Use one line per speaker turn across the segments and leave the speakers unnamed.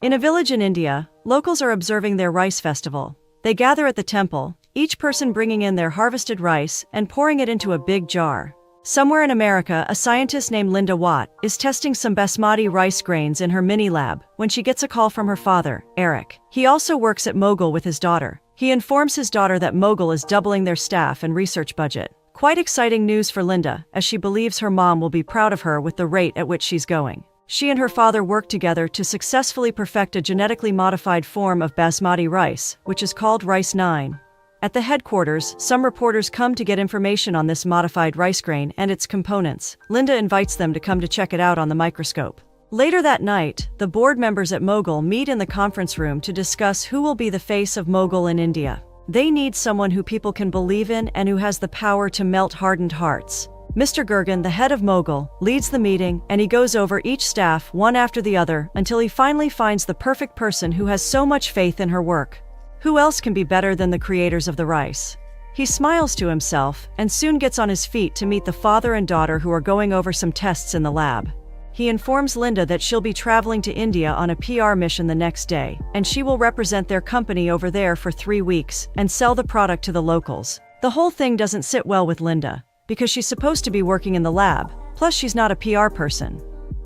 In a village in India, locals are observing their rice festival. They gather at the temple, each person bringing in their harvested rice and pouring it into a big jar. Somewhere in America, a scientist named Linda Watt is testing some basmati rice grains in her mini lab when she gets a call from her father, Eric. He also works at Mogul with his daughter. He informs his daughter that Mogul is doubling their staff and research budget. Quite exciting news for Linda, as she believes her mom will be proud of her with the rate at which she's going. She and her father work together to successfully perfect a genetically modified form of basmati rice, which is called Rice 9. At the headquarters, some reporters come to get information on this modified rice grain and its components. Linda invites them to come to check it out on the microscope. Later that night, the board members at Mogul meet in the conference room to discuss who will be the face of Mogul in India. They need someone who people can believe in and who has the power to melt hardened hearts. Mr. Gurgan, the head of Mogul, leads the meeting, and he goes over each staff one after the other until he finally finds the perfect person who has so much faith in her work. Who else can be better than the creators of the rice? He smiles to himself and soon gets on his feet to meet the father and daughter who are going over some tests in the lab. He informs Linda that she'll be traveling to India on a PR mission the next day, and she will represent their company over there for 3 weeks and sell the product to the locals. The whole thing doesn't sit well with Linda, because she's supposed to be working in the lab, plus she's not a PR person.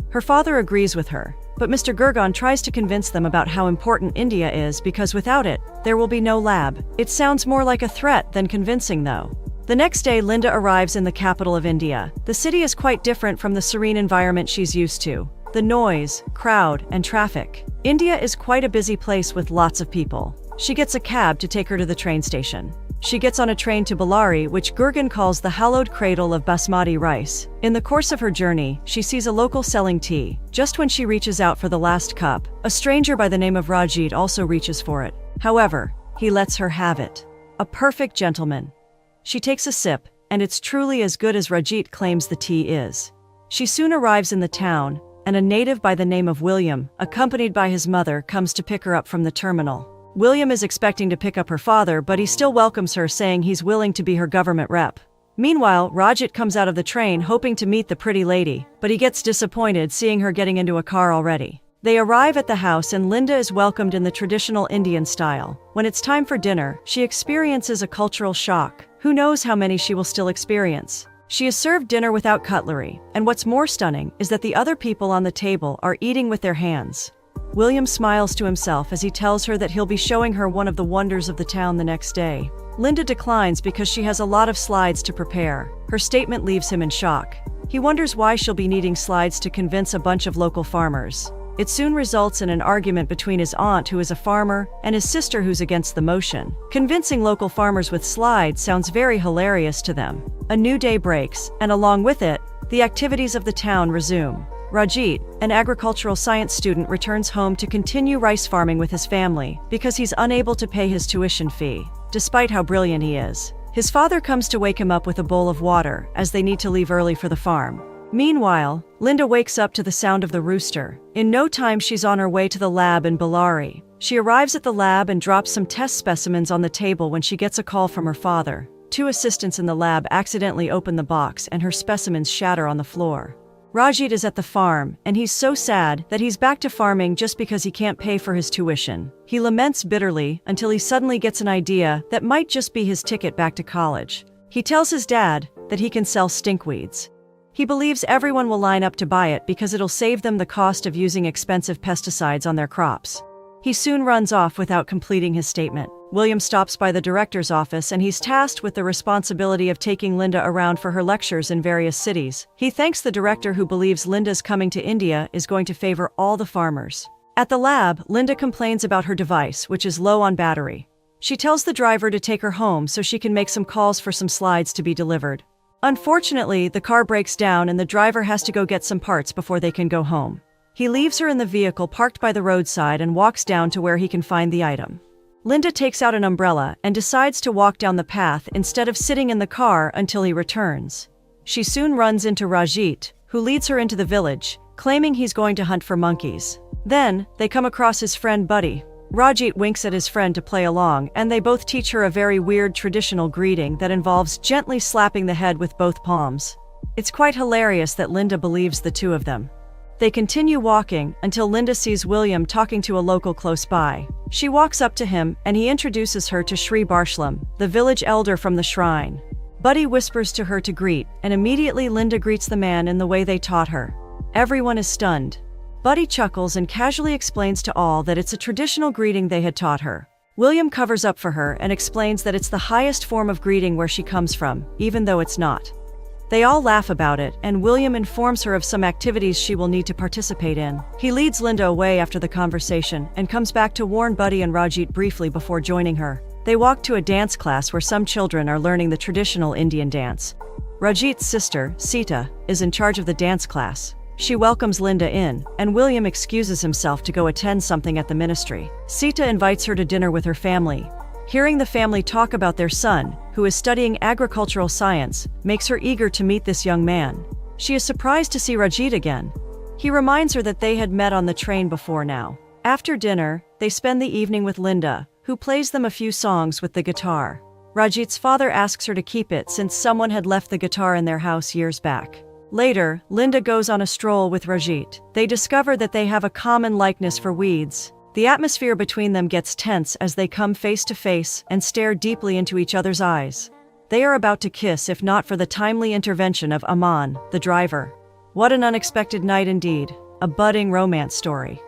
Her father agrees with her, but Mr. Gurgan tries to convince them about how important India is because without it, there will be no lab. It sounds more like a threat than convincing though. The next day, Linda arrives in the capital of India. The city is quite different from the serene environment she's used to. The noise, crowd, and traffic. India is quite a busy place with lots of people. She gets a cab to take her to the train station. She gets on a train to Bellary, which Gurgan calls the hallowed cradle of basmati rice. In the course of her journey, she sees a local selling tea. Just when she reaches out for the last cup, a stranger by the name of Rajit also reaches for it. However, he lets her have it. A perfect gentleman. She takes a sip, and it's truly as good as Rajit claims the tea is. She soon arrives in the town, and a native by the name of William, accompanied by his mother, comes to pick her up from the terminal. William is expecting to pick up her father, but he still welcomes her, saying he's willing to be her government rep. Meanwhile, Rajit comes out of the train hoping to meet the pretty lady, but he gets disappointed seeing her getting into a car already. They arrive at the house and Linda is welcomed in the traditional Indian style. When it's time for dinner, she experiences a cultural shock. Who knows how many she will still experience? She is served dinner without cutlery, and what's more stunning is that the other people on the table are eating with their hands. William smiles to himself as he tells her that he'll be showing her one of the wonders of the town the next day. Linda declines because she has a lot of slides to prepare. Her statement leaves him in shock. He wonders why she'll be needing slides to convince a bunch of local farmers. It soon results in an argument between his aunt, who is a farmer, and his sister, who's against the motion. Convincing local farmers with slides sounds very hilarious to them. A new day breaks, and along with it, the activities of the town resume. Rajit, an agricultural science student, returns home to continue rice farming with his family because he's unable to pay his tuition fee, despite how brilliant he is. His father comes to wake him up with a bowl of water as they need to leave early for the farm. Meanwhile, Linda wakes up to the sound of the rooster. In no time, she's on her way to the lab in Bellary. She arrives at the lab and drops some test specimens on the table when she gets a call from her father. 2 assistants in the lab accidentally open the box and her specimens shatter on the floor. Rajit is at the farm, and he's so sad that he's back to farming just because he can't pay for his tuition. He laments bitterly until he suddenly gets an idea that might just be his ticket back to college. He tells his dad that he can sell stinkweeds. He believes everyone will line up to buy it because it'll save them the cost of using expensive pesticides on their crops. He soon runs off without completing his statement. William stops by the director's office and he's tasked with the responsibility of taking Linda around for her lectures in various cities. He thanks the director, who believes Linda's coming to India is going to favor all the farmers. At the lab, Linda complains about her device, which is low on battery. She tells the driver to take her home so she can make some calls for some slides to be delivered. Unfortunately, the car breaks down and the driver has to go get some parts before they can go home. He leaves her in the vehicle parked by the roadside and walks down to where he can find the item. Linda takes out an umbrella and decides to walk down the path instead of sitting in the car until he returns. She soon runs into Rajit, who leads her into the village, claiming he's going to hunt for monkeys. Then, they come across his friend Buddy. Rajit winks at his friend to play along, and they both teach her a very weird traditional greeting that involves gently slapping the head with both palms. It's quite hilarious that Linda believes the two of them. They continue walking until Linda sees William talking to a local close by. She walks up to him and he introduces her to Shri Barshalam, the village elder from the shrine. Buddy whispers to her to greet, and immediately Linda greets the man in the way they taught her. Everyone is stunned. Buddy chuckles and casually explains to all that it's a traditional greeting they had taught her. William covers up for her and explains that it's the highest form of greeting where she comes from, even though it's not. They all laugh about it, and William informs her of some activities she will need to participate in. He leads Linda away after the conversation and comes back to warn Buddy and Rajit briefly before joining her. They walk to a dance class where some children are learning the traditional Indian dance. Rajit's sister, Sita, is in charge of the dance class. She welcomes Linda in, and William excuses himself to go attend something at the ministry. Sita invites her to dinner with her family. Hearing the family talk about their son, who is studying agricultural science, makes her eager to meet this young man. She is surprised to see Rajit again. He reminds her that they had met on the train before now. After dinner, they spend the evening with Linda, who plays them a few songs with the guitar. Rajit's father asks her to keep it since someone had left the guitar in their house years back. Later, Linda goes on a stroll with Rajit. They discover that they have a common likeness for weeds. The atmosphere between them gets tense as they come face to face and stare deeply into each other's eyes. They are about to kiss if not for the timely intervention of Aman, the driver. What an unexpected night indeed, a budding romance story.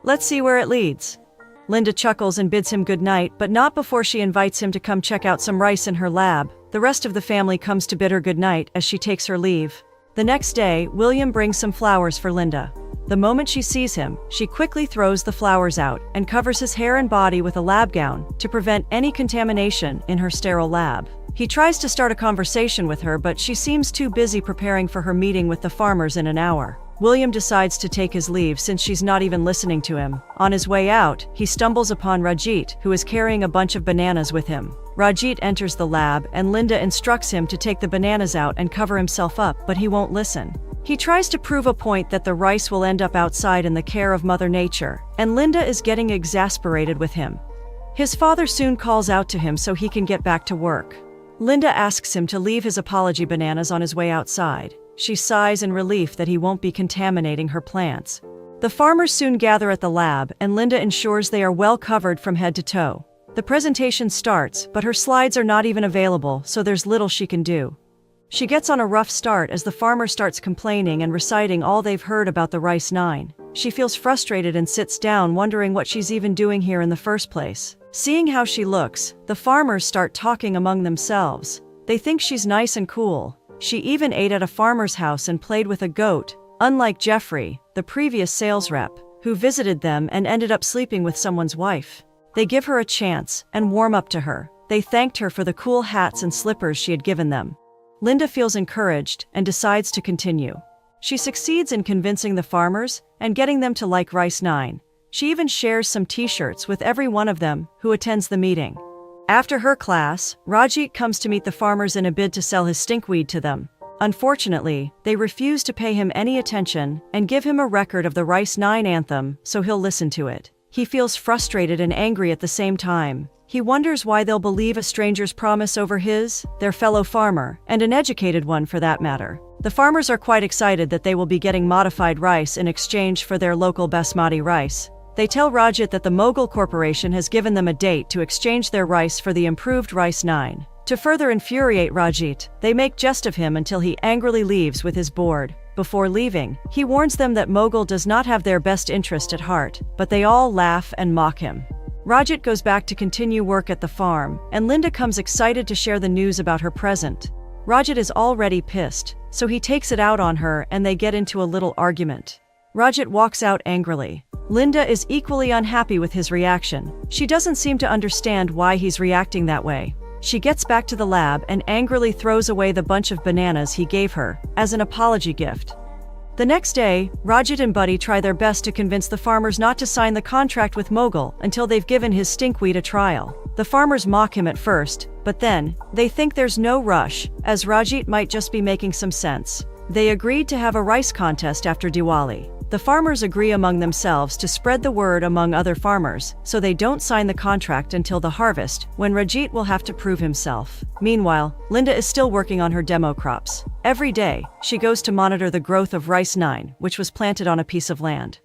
Let's see where it leads. Linda chuckles and bids him good night, but not before she invites him to come check out some rice in her lab. The rest of the family comes to bid her good night as she takes her leave. The next day, William brings some flowers for Linda. The moment she sees him, she quickly throws the flowers out and covers his hair and body with a lab gown to prevent any contamination in her sterile lab. He tries to start a conversation with her, but she seems too busy preparing for her meeting with the farmers in an hour. William decides to take his leave since she's not even listening to him. On his way out, he stumbles upon Rajit, who is carrying a bunch of bananas with him. Rajit enters the lab and Linda instructs him to take the bananas out and cover himself up, but he won't listen. He tries to prove a point that the rice will end up outside in the care of Mother Nature, and Linda is getting exasperated with him. His father soon calls out to him so he can get back to work. Linda asks him to leave his apology bananas on his way outside. She sighs in relief that he won't be contaminating her plants. The farmers soon gather at the lab, and Linda ensures they are well covered from head to toe. The presentation starts, but her slides are not even available, so there's little she can do. She gets on a rough start as the farmer starts complaining and reciting all they've heard about the Rice Nine. She feels frustrated and sits down, wondering what she's even doing here in the first place. Seeing how she looks, the farmers start talking among themselves. They think she's nice and cool. She even ate at a farmer's house and played with a goat, unlike Jeffrey, the previous sales rep, who visited them and ended up sleeping with someone's wife. They give her a chance and warm up to her. They thanked her for the cool hats and slippers she had given them. Linda feels encouraged and decides to continue. She succeeds in convincing the farmers and getting them to like Rice Nine. She even shares some t-shirts with every one of them who attends the meeting. After her class, Rajit comes to meet the farmers in a bid to sell his stinkweed to them. Unfortunately, they refuse to pay him any attention and give him a record of the Rice Nine anthem so he'll listen to it. He feels frustrated and angry at the same time. He wonders why they'll believe a stranger's promise over his, their fellow farmer, and an educated one for that matter. The farmers are quite excited that they will be getting modified rice in exchange for their local basmati rice. They tell Rajit that the Mogul Corporation has given them a date to exchange their rice for the improved Rice Nine. To further infuriate Rajit, they make jest of him until he angrily leaves with his board. Before leaving, he warns them that Mogul does not have their best interest at heart, but they all laugh and mock him. Rajit goes back to continue work at the farm, and Linda comes excited to share the news about her present. Rajit is already pissed, so he takes it out on her and they get into a little argument. Rajit walks out angrily. Linda is equally unhappy with his reaction. She doesn't seem to understand why he's reacting that way. She gets back to the lab and angrily throws away the bunch of bananas he gave her as an apology gift. The next day, Rajit and Buddy try their best to convince the farmers not to sign the contract with Mogul until they've given his stinkweed a trial. The farmers mock him at first, but then, they think there's no rush, as Rajit might just be making some sense. They agreed to have a rice contest after Diwali. The farmers agree among themselves to spread the word among other farmers, so they don't sign the contract until the harvest, when Rajit will have to prove himself. Meanwhile, Linda is still working on her demo crops. Every day, she goes to monitor the growth of rice 9, which was planted on a piece of land.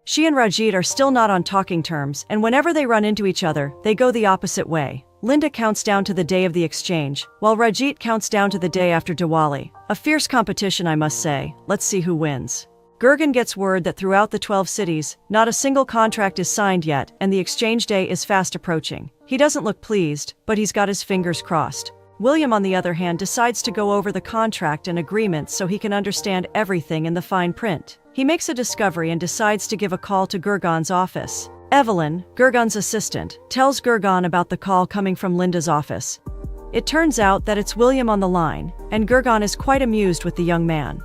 She and Rajit are still not on talking terms, and whenever they run into each other, they go the opposite way. Linda counts down to the day of the exchange, while Rajit counts down to the day after Diwali. A fierce competition, I must say. Let's see who wins. Gurgan gets word that throughout the 12 cities, not a single contract is signed yet, and the exchange day is fast approaching. He doesn't look pleased, but he's got his fingers crossed. William, on the other hand, decides to go over the contract and agreements so he can understand everything in the fine print. He makes a discovery and decides to give a call to Gurgan's office. Evelyn, Gurgan's assistant, tells Gurgan about the call coming from Linda's office. It turns out that it's William on the line, and Gurgan is quite amused with the young man.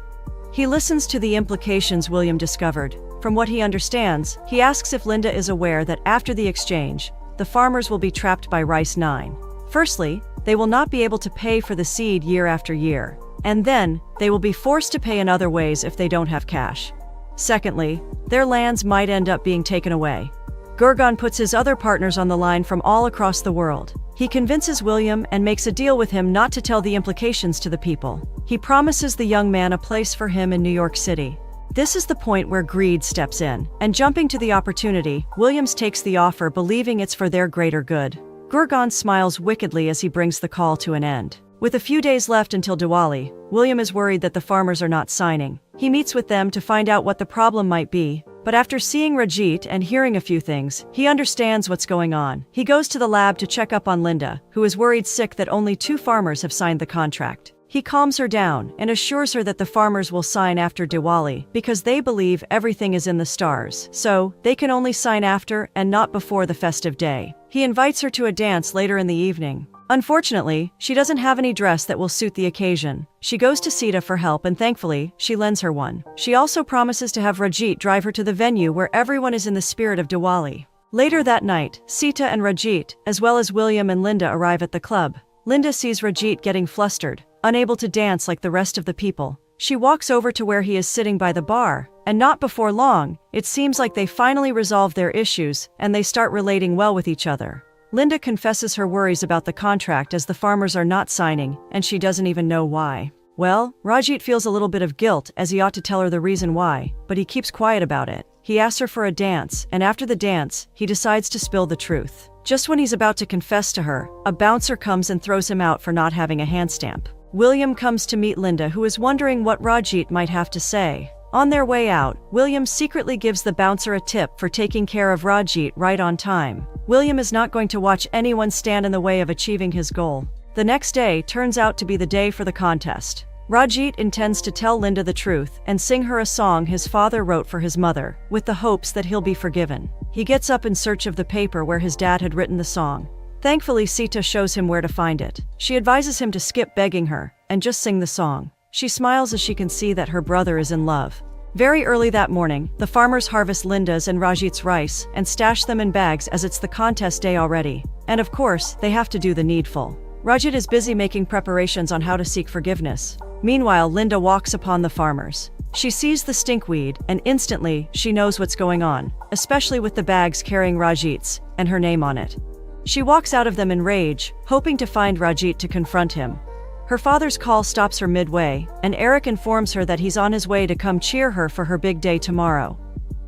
He listens to the implications William discovered. From what he understands, he asks if Linda is aware that after the exchange, the farmers will be trapped by rice 9. Firstly, they will not be able to pay for the seed year after year, and then they will be forced to pay in other ways if they don't have cash. Secondly, their lands might end up being taken away. Gurgan puts his other partners on the line from all across the world. He convinces William and makes a deal with him not to tell the implications to the people. He promises the young man a place for him in New York City. This is the point where greed steps in, and jumping to the opportunity, Williams takes the offer believing it's for their greater good. Gurgan smiles wickedly as he brings the call to an end. With a few days left until Diwali, William is worried that the farmers are not signing. He meets with them to find out what the problem might be, but after seeing Rajit and hearing a few things, he understands what's going on. He goes to the lab to check up on Linda, who is worried sick that only 2 farmers have signed the contract. He calms her down and assures her that the farmers will sign after Diwali because they believe everything is in the stars, so they can only sign after and not before the festive day. He invites her to a dance later in the evening. Unfortunately, she doesn't have any dress that will suit the occasion. She goes to Sita for help and thankfully, she lends her one. She also promises to have Rajit drive her to the venue where everyone is in the spirit of Diwali. Later that night, Sita and Rajit, as well as William and Linda, arrive at the club. Linda sees Rajit getting flustered, unable to dance like the rest of the people. She walks over to where he is sitting by the bar, and not before long, it seems like they finally resolve their issues and they start relating well with each other. Linda confesses her worries about the contract as the farmers are not signing, and she doesn't even know why. Well, Rajit feels a little bit of guilt as he ought to tell her the reason why, but he keeps quiet about it. He asks her for a dance, and after the dance, he decides to spill the truth. Just when he's about to confess to her, a bouncer comes and throws him out for not having a hand stamp. William comes to meet Linda, who is wondering what Rajit might have to say. On their way out, William secretly gives the bouncer a tip for taking care of Rajit right on time. William is not going to watch anyone stand in the way of achieving his goal. The next day turns out to be the day for the contest. Rajit intends to tell Linda the truth and sing her a song his father wrote for his mother, with the hopes that he'll be forgiven. He gets up in search of the paper where his dad had written the song. Thankfully, Sita shows him where to find it. She advises him to skip begging her and just sing the song. She smiles as she can see that her brother is in love. Very early that morning, the farmers harvest Linda's and Rajit's rice and stash them in bags as it's the contest day already. And of course, they have to do the needful. Rajit is busy making preparations on how to seek forgiveness. Meanwhile, Linda walks upon the farmers. She sees the stinkweed, and instantly, she knows what's going on, especially with the bags carrying Rajit's and her name on it. She walks out of them in rage, hoping to find Rajit to confront him. Her father's call stops her midway, and Eric informs her that he's on his way to come cheer her for her big day tomorrow.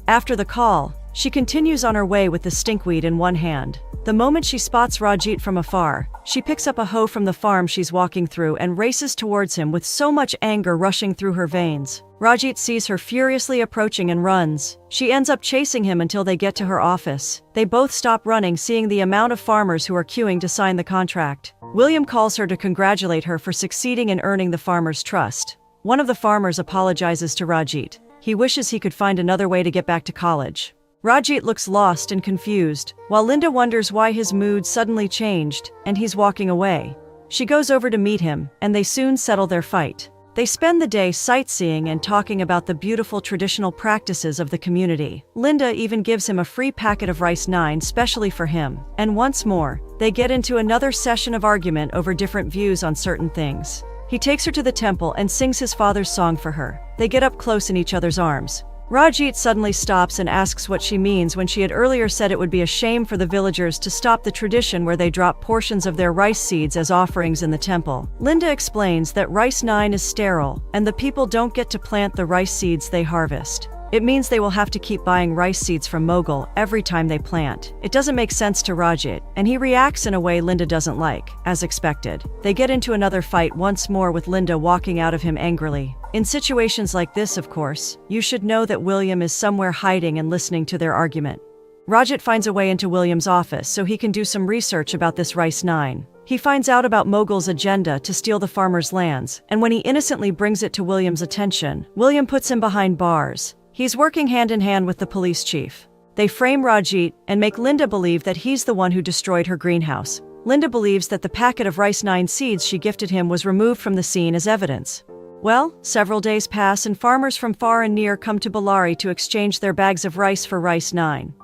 After the call, she continues on her way with the stinkweed in one hand. The moment she spots Rajit from afar, she picks up a hoe from the farm she's walking through and races towards him with so much anger rushing through her veins. Rajit sees her furiously approaching and runs. She ends up chasing him until they get to her office. They both stop running, seeing the amount of farmers who are queuing to sign the contract. William calls her to congratulate her for succeeding in earning the farmers' trust. One of the farmers apologizes to Rajit. He wishes he could find another way to get back to college. Rajit looks lost and confused, while Linda wonders why his mood suddenly changed, and he's walking away. She goes over to meet him, and they soon settle their fight. They spend the day sightseeing and talking about the beautiful traditional practices of the community. Linda even gives him a free packet of Rice 9 specially for him, and once more, they get into another session of argument over different views on certain things. He takes her to the temple and sings his father's song for her. They get up close in each other's arms. Rajit suddenly stops and asks what she means when she had earlier said it would be a shame for the villagers to stop the tradition where they drop portions of their rice seeds as offerings in the temple. Linda explains that rice 9 is sterile, and the people don't get to plant the rice seeds they harvest. It means they will have to keep buying rice seeds from Mogul every time they plant. It doesn't make sense to Rajit, and he reacts in a way Linda doesn't like, as expected. They get into another fight once more with Linda walking out of him angrily. In situations like this, of course, you should know that William is somewhere hiding and listening to their argument. Rajit finds a way into William's office so he can do some research about this rice 9. He finds out about Mogul's agenda to steal the farmers' lands, and when he innocently brings it to William's attention, William puts him behind bars. He's working hand in hand with the police chief. They frame Rajit and make Linda believe that he's the one who destroyed her greenhouse. Linda believes that the packet of rice 9 seeds she gifted him was removed from the scene as evidence. Well, several days pass and farmers from far and near come to Bellary to exchange their bags of rice for rice 9.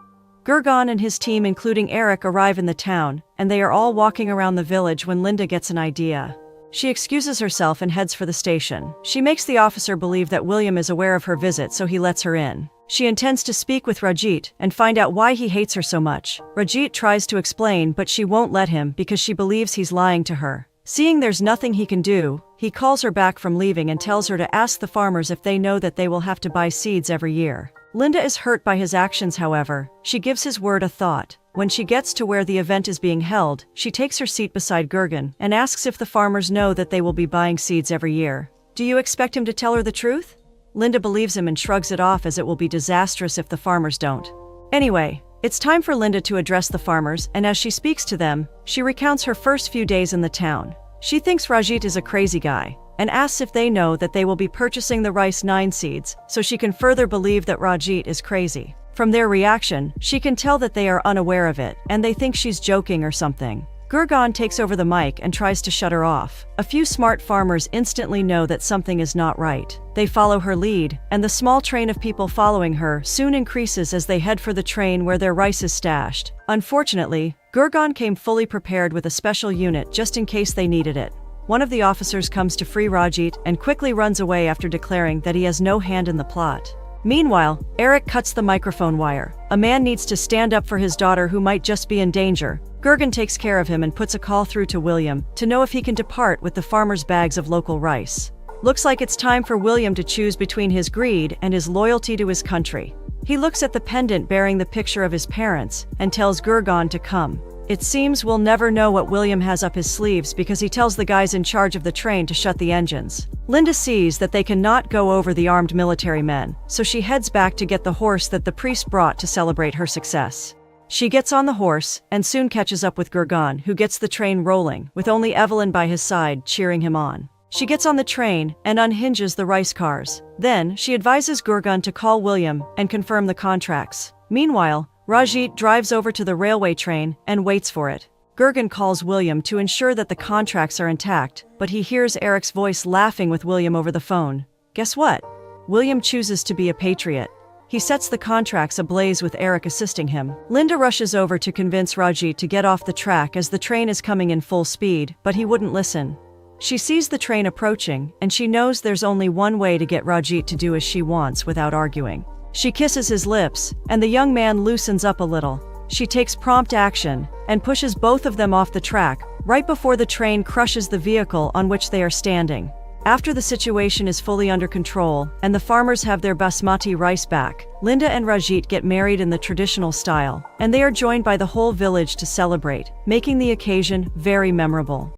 Gurgan and his team, including Eric, arrive in the town, and they are all walking around the village when Linda gets an idea. She excuses herself and heads for the station. She makes the officer believe that William is aware of her visit, so he lets her in. She intends to speak with Rajit and find out why he hates her so much. Rajit tries to explain, but she won't let him because she believes he's lying to her. Seeing there's nothing he can do, he calls her back from leaving and tells her to ask the farmers if they know that they will have to buy seeds every year. Linda is hurt by his actions, however. She gives his word a thought. When she gets to where the event is being held, she takes her seat beside Gurgan and asks if the farmers know that they will be buying seeds every year. Do you expect him to tell her the truth? Linda believes him and shrugs it off, as it will be disastrous if the farmers don't. Anyway, it's time for Linda to address the farmers, and as she speaks to them, she recounts her first few days in the town. She thinks Rajit is a crazy guy, and asks if they know that they will be purchasing the rice 9 seeds, so she can further believe that Rajit is crazy. From their reaction, she can tell that they are unaware of it, and they think she's joking or something. Gurgan takes over the mic and tries to shut her off. A few smart farmers instantly know that something is not right. They follow her lead, and the small train of people following her soon increases as they head for the train where their rice is stashed. Unfortunately, Gurgan came fully prepared with a special unit just in case they needed it. One of the officers comes to free Rajit and quickly runs away after declaring that he has no hand in the plot. Meanwhile, Eric cuts the microphone wire. A man needs to stand up for his daughter who might just be in danger. Gurgan takes care of him and puts a call through to William to know if he can depart with the farmers' bags of local rice. Looks like it's time for William to choose between his greed and his loyalty to his country. He looks at the pendant bearing the picture of his parents and tells Gurgan to come. It seems we'll never know what William has up his sleeves because he tells the guys in charge of the train to shut the engines. Linda sees that they cannot go over the armed military men, so she heads back to get the horse that the priest brought to celebrate her success. She gets on the horse and soon catches up with Gurgan, who gets the train rolling, with only Evelyn by his side cheering him on. She gets on the train and unhinges the rice cars. Then, she advises Gurgan to call William and confirm the contracts. Meanwhile, Rajit drives over to the railway train and waits for it. Gurgan calls William to ensure that the contracts are intact, but he hears Eric's voice laughing with William over the phone. Guess what? William chooses to be a patriot. He sets the contracts ablaze with Eric assisting him. Linda rushes over to convince Rajit to get off the track as the train is coming in full speed, but he wouldn't listen. She sees the train approaching, and she knows there's only one way to get Rajit to do as she wants without arguing. She kisses his lips, and the young man loosens up a little. She takes prompt action and pushes both of them off the track, right before the train crushes the vehicle on which they are standing. After the situation is fully under control and the farmers have their basmati rice back, Linda and Rajit get married in the traditional style, and they are joined by the whole village to celebrate, making the occasion very memorable.